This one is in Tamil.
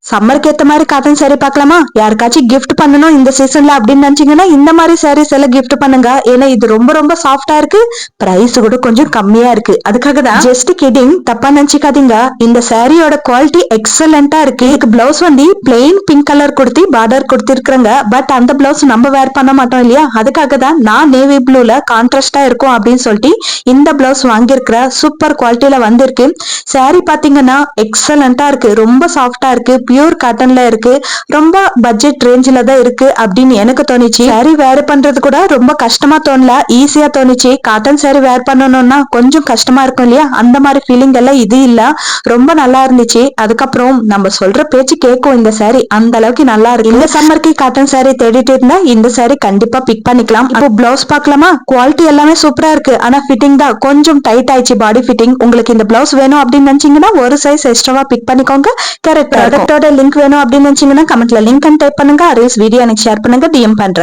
சம்மருக்கு ஏத்த மாதிரி காட்டன் சாரி பார்க்கலாமா? யாருக்காச்சும் கிஃப்ட் பண்ணணும் இந்த சீசன்ல அப்படின்னு நினைச்சீங்கன்னா இந்த மாதிரி சாரீஸ் எல்லாம் கிஃப்ட் பண்ணுங்க. ஏன்னா இது ரொம்ப ரொம்ப சாஃப்டா இருக்கு, பிரைஸ் கூட கொஞ்சம் கம்மியா இருக்கு. அதுக்காக தான். ஜஸ்ட் கிடிங், தப்பா நினைச்சுக்காதீங்க. இந்த சாரியோட குவாலிட்டி எக்ஸலண்டா இருக்கு. இதுக்கு பிளவுஸ் வந்து பிளெயின் பிங்க் கலர் கொடுத்து பார்டர் கொடுத்திருக்காங்க. பட் அந்த பிளவுஸ் நம்ம வேர் பண்ண மாட்டோம் இல்லையா? அதுக்காக தான் நான் நேவி ப்ளூல கான்ட்ராஸ்டா இருக்கும் அப்படின்னு சொல்லிட்டு இந்த பிளவுஸ் வாங்கியிருக்கிற. சூப்பர் குவாலிட்டியில வந்திருக்கு. சாரி பாத்தீங்கன்னா எக்ஸலண்டா இருக்கு, ரொம்ப சாஃப்டா இருக்கு, பியூர் காட்டன்ல இருக்கு, ரொம்ப பட்ஜெட் ரேஞ்சில தான் இருக்கு அப்படின்னு எனக்கு தோணுச்சு. சாரி வேர் பண்றது கூட ரொம்ப கஷ்டமா தோணல, ஈஸியா தோணுச்சு. காட்டன் சாரி வேர் பண்ணணும்னா கொஞ்சம் கஷ்டமா இருக்கும் இல்லையா? அந்த மாதிரி ஃபீலிங் எல்லாம் இது இல்ல, ரொம்ப நல்லா இருந்துச்சு. அதுக்கப்புறம் நம்ம சொல்ற பேச்சு கேட்கும் இந்த சாரி, அந்த அளவுக்கு நல்லா இருக்கு. இந்த சம்மருக்கு காட்டன் சாரி தேடிட்டு இருந்தா இந்த சாரி கண்டிப்பா பிக் பண்ணிக்கலாம். இப்போ பிளவுஸ் பார்க்கலாமா? குவாலிட்டி எல்லாமே சூப்பரா இருக்கு, ஆனா ஃபிட்டிங் தான் கொஞ்சம் டைட் ஆயிடுச்சு, பாடி ஃபிட்டிங். உங்களுக்கு இந்த பிளவுஸ் வேணும் அப்படின்னு நினைச்சீங்கன்னா ஒரு சைஸ் எக்ஸ்ட்ராவா பிக் பண்ணிக்கோங்க. கரெக்ட். ப்ராடக்டோட லிங்க் வேணும் அப்படின்னு நினைச்சீங்கன்னா கமெண்ட்ல லிங்க் டைப் பண்ணுங்க. அரேஸ் வீடியோ எனக்கு ஷேர் பண்ணுங்க, டிஎம் பண்றேன்.